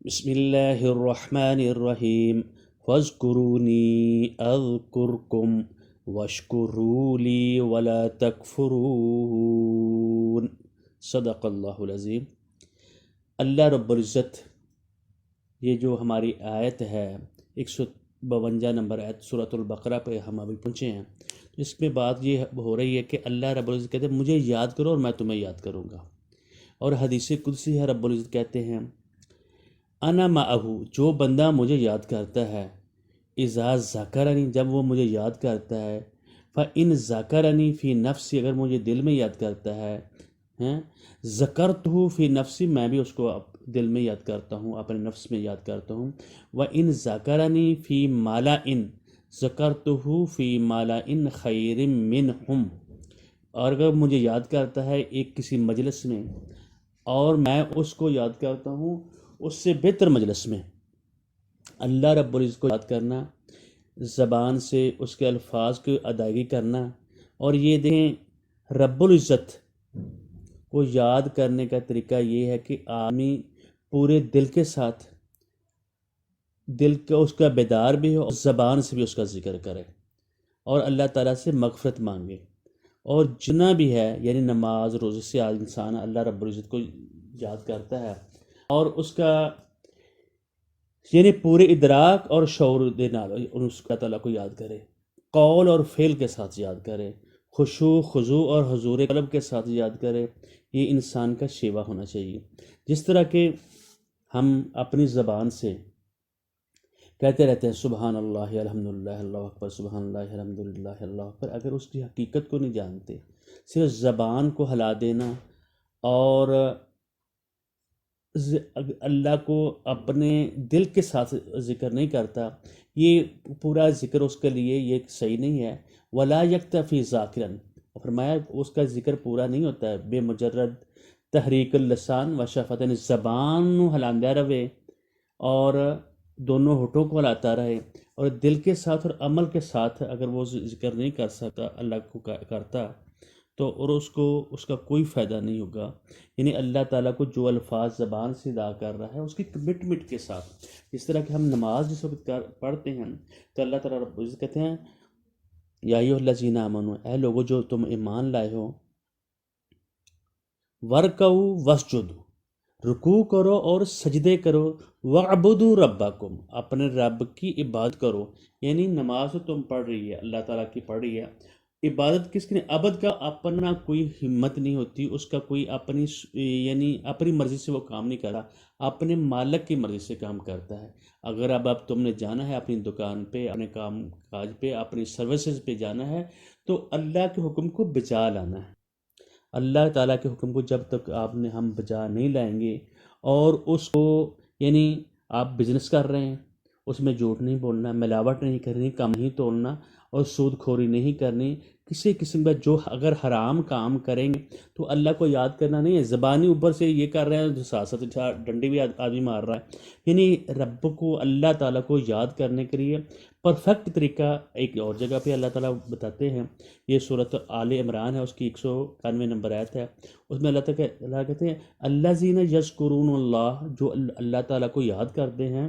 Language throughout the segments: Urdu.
بسم اللہ الرحمن الرحیم فاذکرونی اذکرکم واشکروا لی ولا تکفرون۔ صدق اللہ العظیم۔ اللہ رب العزت، یہ جو ہماری آیت ہے 152 نمبر آیت سورۃ البقرہ پہ ہم ابھی پہنچے ہیں، اس میں بات یہ ہو رہی ہے کہ اللہ رب العزت کہتے ہیں مجھے یاد کرو اور میں تمہیں یاد کروں گا۔ اور حدیث قدسی ہے، رب العزت کہتے ہیں انا معہو، جو بندہ مجھے یاد کرتا ہے، اذا ذکرنی، جب وہ مجھے یاد کرتا ہے، فإن ذکرنی فی نفسی، اگر مجھے دل میں یاد کرتا ہے، ذکرتہ فی نفسی، میں بھی اس کو دل میں یاد کرتا ہوں، اپنے نفس میں یاد کرتا ہوں۔ وإن ذکرنی فی ملأ ذکرتہ فی ملأ خیر منہم، اور اگر مجھے یاد کرتا ہے ایک کسی مجلس میں، اور میں اس کو یاد کرتا ہوں اس سے بہتر مجلس میں۔ اللہ رب العزت کو یاد کرنا، زبان سے اس کے الفاظ کی ادائیگی کرنا، اور یہ دیکھیں رب العزت کو یاد کرنے کا طریقہ یہ ہے کہ آدمی پورے دل کے ساتھ، دل کا اس کا بیدار بھی ہو، اور زبان سے بھی اس کا ذکر کرے، اور اللہ تعالیٰ سے مغفرت مانگے، اور جتنا بھی ہے یعنی نماز روزے سے انسان اللہ رب العزت کو یاد کرتا ہے، اور اس کا یعنی پورے ادراک اور شعور دے نال اس کا تعالیٰ کو یاد کرے، قول اور فعل کے ساتھ یاد کرے، خضوع اور حضور قلب کے ساتھ یاد کرے۔ یہ انسان کا شیوا ہونا چاہیے۔ جس طرح کہ ہم اپنی زبان سے کہتے رہتے ہیں سبحان اللہ الحمدللہ اللہ اکبر، سبحان اللہ الحمدللہ اللہ اکبر، اگر اس کی حقیقت کو نہیں جانتے، صرف زبان کو ہلا دینا اور اللہ کو اپنے دل کے ساتھ ذکر نہیں کرتا، یہ پورا ذکر اس کے لیے یہ صحیح نہیں ہے۔ ولا یکتفی ذاکرن، فرمایا اس کا ذکر پورا نہیں ہوتا ہے بے مجرد تحریک اللسان و شفتین، زبان ہلاندہ رہے اور دونوں ہونٹوں کو ہلاتا رہے، اور دل کے ساتھ اور عمل کے ساتھ اگر وہ ذکر نہیں کر سکتا، اللہ کو کرتا، تو اور اس کا کوئی فائدہ نہیں ہوگا۔ یعنی اللہ تعالیٰ کو جو الفاظ زبان سے ادا کر رہا ہے اس کی کمٹمنٹ کے ساتھ، جس طرح کہ ہم نماز جس وقت پڑھتے ہیں تو اللہ تعالیٰ رب العزت کہتے ہیں یا ایھا الذین آمنوا، اے لوگو جو تم ایمان لائے ہو، ورکعوا واسجدوا، رکوع کرو اور سجدے کرو، وعبدوا ربکم، اپنے رب کی عبادت کرو۔ یعنی نماز تو تم پڑھ رہی ہے، اللہ تعالیٰ کی پڑھ رہی ہے، عبادت کس کی؟ عبد کا اپنا کوئی ہمت نہیں ہوتی، اس کا کوئی اپنی یعنی اپنی مرضی سے وہ کام نہیں کرتا، اپنے مالک کی مرضی سے کام کرتا ہے۔ اگر اب تم نے جانا ہے اپنی دکان پہ، اپنے کام کاج پہ، اپنی سروسز پہ جانا ہے، تو اللہ کے حکم کو بجا لانا ہے۔ اللہ تعالیٰ کے حکم کو جب تک ہم بجا نہیں لائیں گے، اور اس کو یعنی آپ بزنس کر رہے ہیں، اس میں جھوٹ نہیں بولنا، ملاوٹ نہیں کرنی، کم نہیں تولنا، اور سود خوری نہیں کرنی، کسی قسم کا جو اگر حرام کام کریں گے تو اللہ کو یاد کرنا نہیں ہے، زبانی اوپر سے یہ کر رہے ہیں جو ساتھ ساتھ ڈنڈی بھی آدمی مار رہا ہے۔ یعنی رب کو، اللہ تعالیٰ کو یاد کرنے کے لیے پرفیکٹ طریقہ ایک اور جگہ پہ اللہ تعالیٰ بتاتے ہیں، یہ سورۃ آل عمران ہے، اس کی 191 نمبر آیت ہے، اس میں اللہ کہتے ہیں الذین یذکرون اللہ، جو اللہ تعالیٰ کو یاد کرتے ہیں،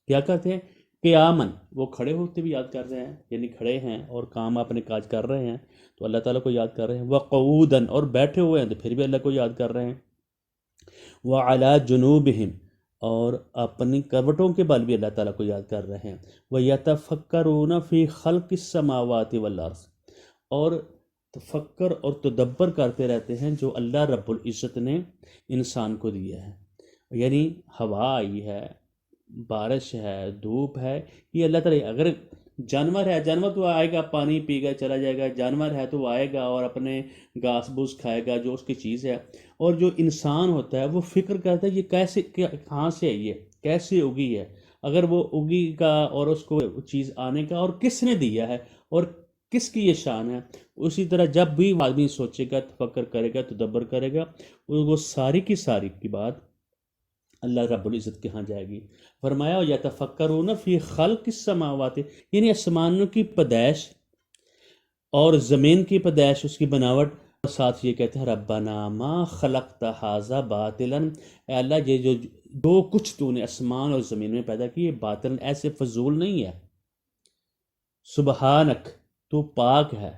کیا کرتے ہیں؟ قیاماً، وہ کھڑے ہوتے بھی یاد کر رہے ہیں، یعنی کھڑے ہیں اور کام اپنے کاج کر رہے ہیں تو اللہ تعالیٰ کو یاد کر رہے ہیں، وقعوداً، اور بیٹھے ہوئے ہیں تو پھر بھی اللہ کو یاد کر رہے ہیں، وعلی جنوبہم، اور اپنی کروٹوں کے بال بھی اللہ تعالیٰ کو یاد کر رہے ہیں، وَيَتَفَكَّرُونَ فِي خَلْقِ السَّمَاوَاتِ وَالْأَرْضِ، اور تفکر اور تدبر کرتے رہتے ہیں جو اللہ رب العزت نے انسان کو دیا ہے۔ یعنی ہوا آئی ہے، بارش ہے، دھوپ ہے، یہ اللہ تعالیٰ، اگر جانور ہے، جانور تو آئے گا پانی پی گا چلا جائے گا، جانور ہے تو وہ آئے گا اور اپنے گھاس بوس کھائے گا جو اس کی چیز ہے، اور جو انسان ہوتا ہے وہ فکر کرتا ہے یہ کیسے، کہاں سے آئی ہے، کیسے اگی ہے، اگر وہ اگی کا اور اس کو چیز آنے کا اور کس نے دیا ہے اور کس کی یہ شان ہے۔ اسی طرح جب بھی آدمی سوچے گا، تفکر کرے گا، تدبر کرے گا، وہ ساری کی ساری کی بات اللہ رب العزت کے ہاں جائے گی۔ فرمایا یتفکرون فی خلق السماوات، یعنی آسمانوں کی پیدائش اور زمین کی پیدائش، اس کی بناوٹ، اور ساتھ یہ کہتے ہیں ربنا ما خلقت ھذا باطلا، اے اللہ یہ جو کچھ تو نے آسمان اور زمین میں پیدا کی یہ باطل ایسے فضول نہیں ہے، سبحانک تو پاک ہے،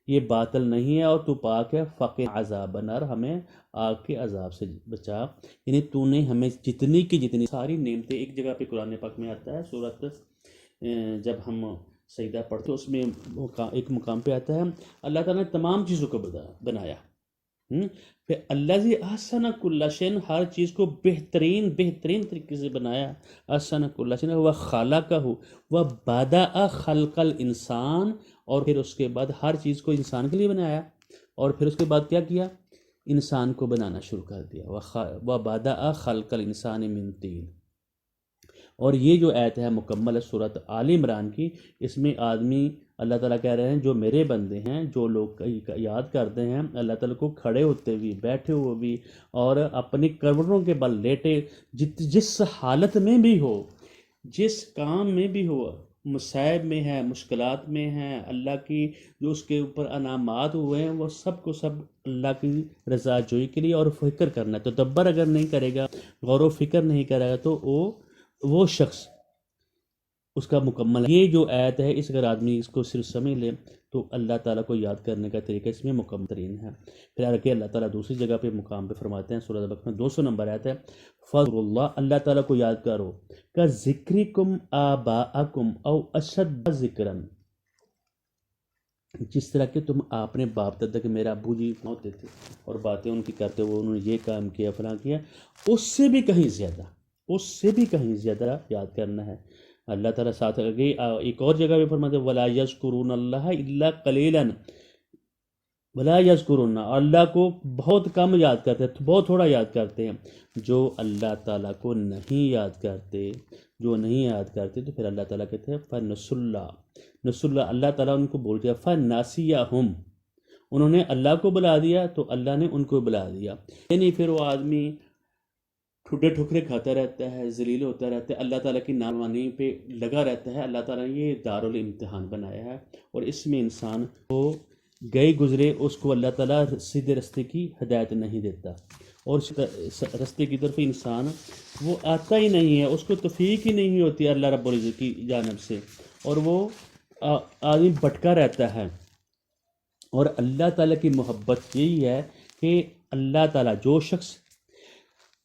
یہ باطل نہیں ہے اور تو پاک ہے، فقنا عذاب النار ہمیں آگ کے عذاب سے بچا، یعنی تو نے ہمیں جتنی کی جتنی ساری نعمتیں، ایک جگہ پہ قرآن پاک میں آتا ہے سورۃ جب ہم سجدہ پڑھتے اس میں ایک مقام پہ آتا ہے اللہ تعالیٰ نے تمام چیزوں کو بنایا، پھر الذی احسن کل شیء ہر چیز کو بہترین طریقے سے بنایا، احسن کل شیء وہ خالقہ وہ بدأ خلق الانسان، اور پھر اس کے بعد ہر چیز کو انسان کے لیے بنایا، اور پھر اس کے بعد کیا کیا، انسان کو بنانا شروع کر دیا، وہ بدأ خلق الانسان من طین۔ اور یہ جو آیت ہے مکمل ہے سورۃ آل عمران کی، اس میں آدمی اللہ تعالیٰ کہہ رہے ہیں جو میرے بندے ہیں، جو لوگ یاد کرتے ہیں اللہ تعالیٰ کو کھڑے ہوتے بھی، بیٹھے ہوئے بھی، اور اپنی کروٹوں کے بل لیٹے، جس حالت میں بھی ہو، جس کام میں بھی ہو، مصائب میں ہے، مشکلات میں ہے، اللہ کی جو اس کے اوپر انعامات ہوئے ہیں وہ سب کو سب اللہ کی رضا جوئی کے لیے اور فکر کرنا ہے، تدبر اگر نہیں کرے گا، غور و فکر نہیں کرے گا تو وہ شخص اس کا مکمل ہے۔ یہ جو آیت ہے اس اگر آدمی اس کو صرف سمجھ لے تو اللہ تعالیٰ کو یاد کرنے کا طریقہ اس میں مکمل ترین ہے۔ پھر آگے اللہ تعالیٰ دوسری جگہ پہ مقام پہ فرماتے ہیں سورۃ بقرہ میں 200 نمبر آیت ہے، فَاذْكُرُوا اللَّهَ، اللہ تعالیٰ کو یاد کرو، كَذِكْرِكُمْ آبَاءَكُمْ أَوْ أَشَدَّ ذِكْرًا، جس طرح کہ تم اپنے باپ دادا کے، میرا ابو جی ہوتے تھے اور باتیں ان کی کرتے ہوئے انہوں نے یہ کام کیا فلاں کیا، اس سے بھی کہیں زیادہ یاد کرنا ہے۔ اللہ تعالیٰ ساتھ ایک اور جگہ پہ فرماتے ہیں وَلَا يَذْكُرُونَ اللَّهَ إِلَّا قَلِيلًا، وَلَا يَذْكُرُونَ، اللہ کو بہت کم یاد کرتے ہیں، بہت تھوڑا یاد کرتے ہیں۔ جو اللہ تعالیٰ کو نہیں یاد کرتے تو پھر اللہ تعالیٰ کہتے ہیں فَنَسُوا اللَّهَ، اللہ تعالیٰ ان کو بول دیا، فَنَسِيَهُمْ، انہوں نے اللہ کو بلا دیا تو اللہ نے ان کو بلا دیا، یعنی پھر وہ آدمی ٹھڈے ٹھکرے کھاتا رہتا ہے، ذلیل ہوتا رہتا ہے، اللہ تعالیٰ کی نافرمانی پہ لگا رہتا ہے۔ اللہ تعالیٰ نے یہ دارالامتحان بنایا ہے اور اس میں انسان کو گئے گزرے اس کو اللہ تعالیٰ سیدھے رستے کی ہدایت نہیں دیتا، اور اس رستے کی طرف انسان وہ آتا ہی نہیں ہے، اس کو توفیق ہی نہیں ہوتی اللہ رب العزت کی جانب سے، اور وہ آدمی بھٹکا رہتا ہے۔ اور اللہ تعالیٰ کی محبت یہی ہے کہ اللہ تعالیٰ جو شخص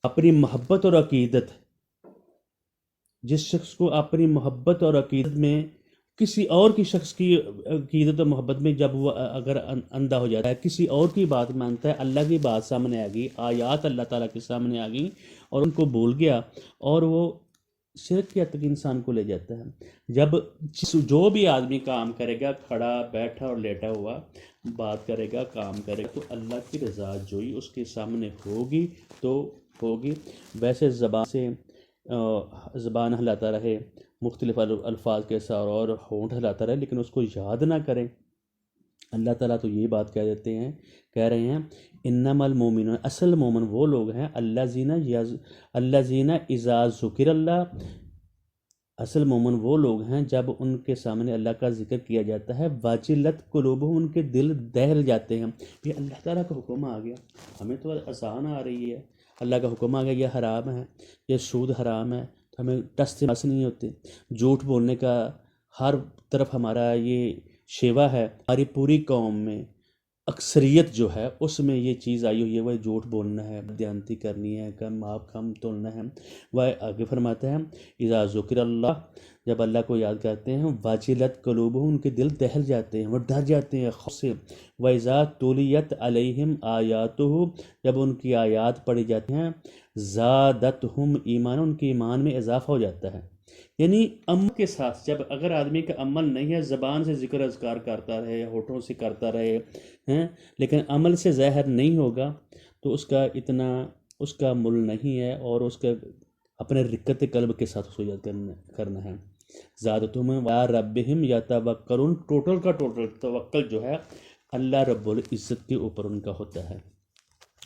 اپنی محبت اور عقیدت، جس شخص کو اپنی محبت اور عقیدت میں کسی اور کی شخص کی عقیدت اور محبت میں جب وہ اگر اندھا ہو جاتا ہے، کسی اور کی بات مانتا ہے، اللہ کی بات سامنے آ گئی، آیات اللہ تعالیٰ کے سامنے آ گئی اور ان کو بھول گیا، اور وہ شرک کی حد تک انسان کو لے جاتا ہے۔ جب جو بھی آدمی کام کرے گا، کھڑا بیٹھا اور لیٹا ہوا بات کرے گا، کام کرے گا، تو اللہ کی رضا جوئی اس کے سامنے ہوگی تو ہوگی۔ ویسے زبان ہلاتا رہے، مختلف الفاظ کے ساتھ اور ہونٹ ہلاتا رہے، لیکن اس کو یاد نہ کریں، اللہ تعالیٰ تو یہ بات کہہ رہے ہیں انما المومنون، اصل مومن وہ لوگ ہیں الذین اذا ذکر اللہ، اصل مومن وہ لوگ ہیں جب ان کے سامنے اللہ کا ذکر کیا جاتا ہے واجلت قلوبہم، ان کے دل دہل جاتے ہیں، یہ اللہ تعالیٰ کا حکم آ گیا، ہمیں تو اذان آ رہی ہے، اللہ کا حکم آ گیا یہ حرام ہے، یہ سود حرام ہے، تو ہمیں ٹس سے مس نہیں ہوتے، جھوٹ بولنے کا ہر طرف ہمارا یہ شیوا ہے، ہماری پوری قوم میں اکثریت جو ہے اس میں یہ چیز آئی ہوئی ہے، وہ جھوٹ بولنا ہے، دیانتی کرنی ہے، کم تولنا ہے۔ وہ آگے فرماتا ہے اذا ذکر اللہ، جب اللہ کو یاد کرتے ہیں واجلت قلوبہم، ان کے دل دہل جاتے ہیں، وہ ڈر جاتے ہیں خوف سے، وَإِذَا تُلِيَتْ عَلَيْهِمْ آیاتہ، جب ان کی آیات پڑھی جاتی ہیں زادتہم ایمان، ان کے ایمان میں اضافہ ہو جاتا ہے۔ یعنی عمل کے ساتھ، جب اگر آدمی کا عمل نہیں ہے، زبان سے ذکر اذکار کرتا رہے، ہونٹوں سے کرتا رہے ہیں، لیکن عمل سے ظاہر نہیں ہوگا تو اس کا مل نہیں ہے، اور اس کا اپنے رقت قلب کے ساتھ اس کو یاد کرنا ہے۔ زادتہم وعلی ربہم یتوکلون، ٹوٹل کا ٹوٹل توکل جو ہے اللہ رب العزت کے اوپر ان کا ہوتا ہے،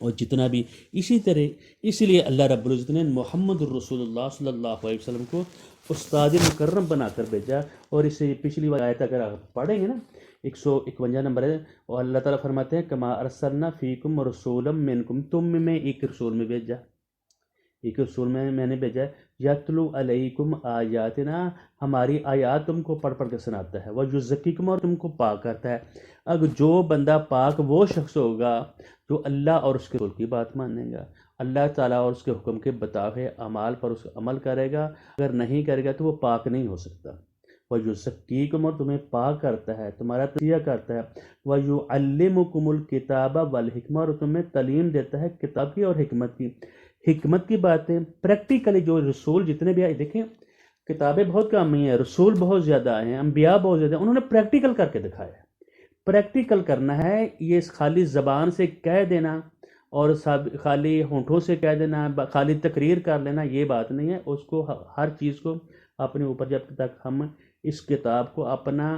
اور جتنا بھی اسی لیے اللہ رب العزت نے محمد الرسول اللہ صلی اللہ علیہ وسلم کو استاد مکرم بنا کر بھیجا، اور اسے پچھلی آیت اگر آپ پڑھیں گے نا، 151 نمبر ہے، اور اللہ تعالیٰ فرماتے ہیں کما ارسلنا فیکم رسولا منکم، تم میں ایک رسول میں بھیجا، ایک رسول میں نے بھیجا ہے، یتلو علیکم آیاتنا، ہماری آیات تم کو پڑھ پڑھ کے سناتا ہے، ویزکیکم، اور تم کو پاک کرتا ہے۔ اگر جو بندہ پاک وہ شخص ہوگا جو اللہ اور اس کے رسول کی بات مانے گا، اللہ تعالیٰ اور اس کے حکم کے بتاوے اعمال پر اس عمل کرے گا، اگر نہیں کرے گا تو وہ پاک نہیں ہو سکتا۔ وَيُزَكِّيكُمْ، اور تمہیں پاک کرتا ہے، تمہارا تزکیہ کرتا ہے، وَيُعَلِّمُكُمُ الْكِتَابَ وَالْحِكْمَةَ، اور تمہیں تعلیم دیتا ہے کتاب کی اور حکمت کی باتیں پریکٹیکلی۔ جو رسول جتنے بھی آئے، دیکھیں کتابیں بہت کم ہوئی ہیں، رسول بہت زیادہ آئے ہیں، انبیاء بہت زیادہ ہیں، انہوں نے پریکٹیکل کر کے دکھایا ہے۔ پریکٹیکل کرنا ہے، یہ خالی زبان سے کہہ دینا اور خالی ہونٹوں سے کہہ دینا، خالی تقریر کر لینا، یہ بات نہیں ہے۔ اس کو ہر چیز کو اپنے اوپر، جب تک ہم اس کتاب کو اپنا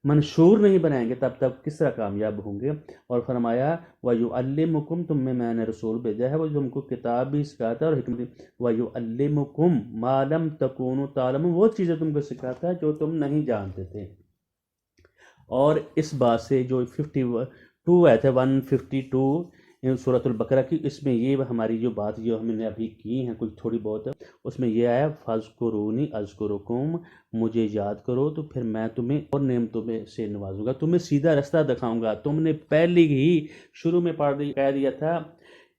منشور نہیں بنائیں گے تب تک کس طرح کامیاب ہوں گے۔ اور فرمایا وَيُعَلِّمُكُمْ، تم میں نے رسول بھیجا ہے وہ تم کو کتاب بھی سکھاتا ہے اور حکمت بھی۔ وَيُعَلِّمُكُمْ مَا لَمْ تَكُونُوا تَعْلَمُونَ، وہ چیزیں تم کو سکھاتا ہے جو تم نہیں جانتے تھے۔ اور اس بات سے جو 52 آئے تھے 152 سورۃ البقرہ کی، اس میں یہ ہماری جو بات جو ہم نے ابھی کی ہیں کچھ تھوڑی بہت، اس میں یہ آیا فَاذْكُرُونِي أَذْكُرُكُمْ، مجھے یاد کرو تو پھر میں تمہیں اور نعمتوں میں سے نوازوں گا، تمہیں سیدھا رستہ دکھاؤں گا۔ تم نے پہلے ہی شروع میں کہہ دیا تھا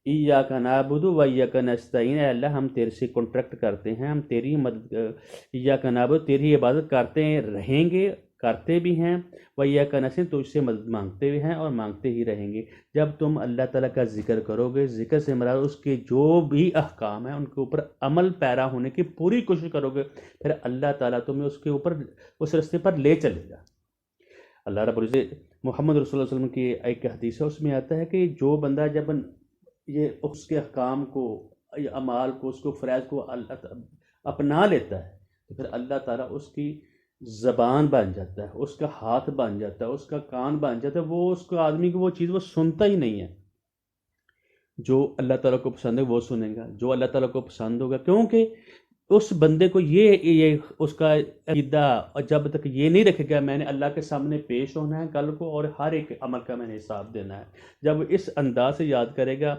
ایاک نعبد و ایاک نستعین، اے اللہ ہم تیرے سے کانٹریکٹ کرتے ہیں، ہم تیری مدد، ایاک نعبد، تیری عبادت کرتے رہیں گے، کرتے بھی ہیں، وَإِيَّاكَ نَسْتَعِينُ، تو اس سے مدد مانگتے بھی ہیں اور مانگتے ہی رہیں گے۔ جب تم اللہ تعالیٰ کا ذکر کرو گے، ذکر سے مراد اس کے جو بھی احکام ہیں ان کے اوپر عمل پیرا ہونے کی پوری کوشش کرو گے، پھر اللہ تعالیٰ تمہیں اس کے اوپر اس رستے پر لے چلے گا۔ اللہ رب العزت محمد رسول اللہ علیہ وسلم کی ایک حدیث ہے، اس میں آتا ہے کہ جو بندہ جب یہ اس کے احکام کو، اعمال کو، اس کو فرائض کو اپنا لیتا ہے تو پھر اللہ تعالیٰ اس کی زبان بن جاتا ہے، اس کا ہاتھ بن جاتا ہے، اس کا کان بن جاتا ہے، وہ اس کو آدمی کی وہ چیز وہ سنتا ہی نہیں ہے۔ جو اللہ تعالیٰ کو پسند ہے وہ سنے گا، جو اللہ تعالیٰ کو پسند ہوگا، کیونکہ اس بندے کو یہ اس کا عقیدہ جب تک یہ نہیں رکھے گا میں نے اللہ کے سامنے پیش ہونا ہے کل کو، اور ہر ایک عمل کا میں نے حساب دینا ہے، جب اس انداز سے یاد کرے گا،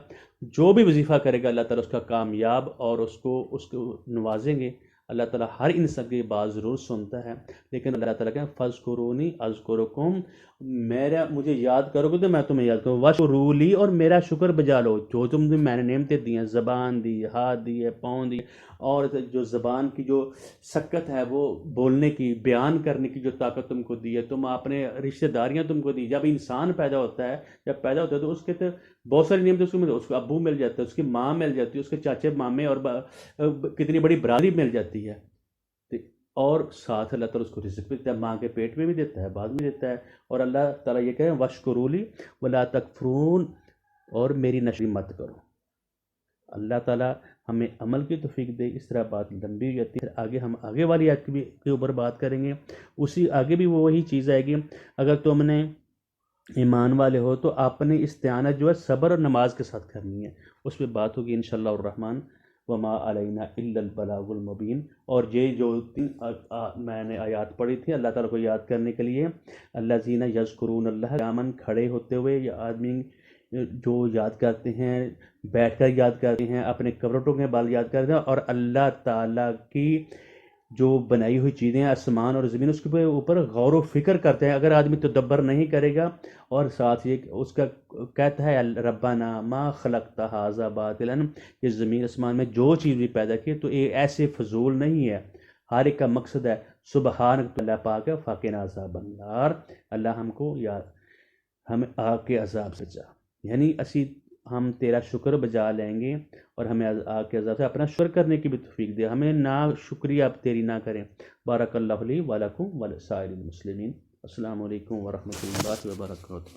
جو بھی وظیفہ کرے گا اللہ تعالیٰ اس کا کامیاب اور اس کو نوازیں گے۔ اللہ تعالیٰ ہر انسان کی بات ضرور سنتا ہے، لیکن اللہ تعالیٰ کہتے ہیں فَاذْكُرُونِي أَذْكُرُكُمْ، مجھے یاد کرو گے تو میں تمہیں یاد کروں، وَاشْكُرُوا لِي، اور میرا شکر بجا لو، جو تم نے میں نے نعمتیں دی ہیں، زبان دی، ہاتھ دی ہے، پاؤں دی، اور جو زبان کی جو سکت ہے، وہ بولنے کی، بیان کرنے کی جو طاقت تم کو دی ہے، تم اپنے رشتہ داریاں تم کو دی۔ جب انسان پیدا ہوتا ہے تو اس کے تو بہت ساری نعمتیں اس کو ابو مل جاتا ہے، اس کی ماں مل جاتی ہے، اس کے چاچے مامے اور کتنی بڑی برادری مل جاتی ہے، اور ساتھ اللہ تعالیٰ اس کو رزق بھی دیتا ہے، ماں کے پیٹ میں بھی دیتا ہے، بعد میں دیتا ہے۔ اور اللہ تعالیٰ یہ کہے وَاشْكُرُوا لِي وَلَا تَكْفُرُونَ، اور میری ناشکری مت کرو۔ اللہ تعالیٰ ہمیں عمل کی توفیق دے۔ اس طرح بات لمبی ہو جاتی ہے، آگے ہم آگے والی آیت کے اوپر بات کریں گے، اسی آگے بھی وہی چیز آئے گی، اگر تم نے ایمان والے ہو تو اپنی استعانت جو ہے صبر اور نماز کے ساتھ کرنی ہے، اس پہ بات ہوگی انشاءاللہ الرحمن۔ وما علینا الا البلاغ المبین، اور یہ جو میں نے آیات پڑھی تھی اللہ تعالیٰ کو یاد کرنے کے لیے، الذین یذکرون اللہ قیاماً، کھڑے ہوتے ہوئے، یا آدمی جو یاد کرتے ہیں، بیٹھ کر یاد کرتے ہیں، اپنے کروٹوں کے بال یاد کرتے ہیں، اور اللہ تعالیٰ کی جو بنائی ہوئی چیزیں آسمان اور زمین اس کے اوپر غور و فکر کرتے ہیں۔ اگر آدمی تدبر نہیں کرے گا، اور ساتھ یہ اس کا کہتا ہے ربنا ما خلقت ھذا باطلا، یہ زمین آسمان میں جو چیز بھی پیدا کی تو یہ ایسے فضول نہیں ہے، ہر ایک کا مقصد ہے۔ سبحانک، اللہ پاک ہے، فقنا عذاب النار، اللہ ہم کو ہمیں آگ کے عذاب سے بچا، یعنی ہم تیرا شکر بجا لیں گے اور ہمیں آگ کے عذاب سے اپنا شکر کرنے کی بھی توفیق دے، ہمیں نہ شکریہ اب تیری نہ کریں۔ بارک اللہ لی ولکم ولسائر المسلمین۔ السلام علیکم ورحمۃ اللہ وبرکاتہ۔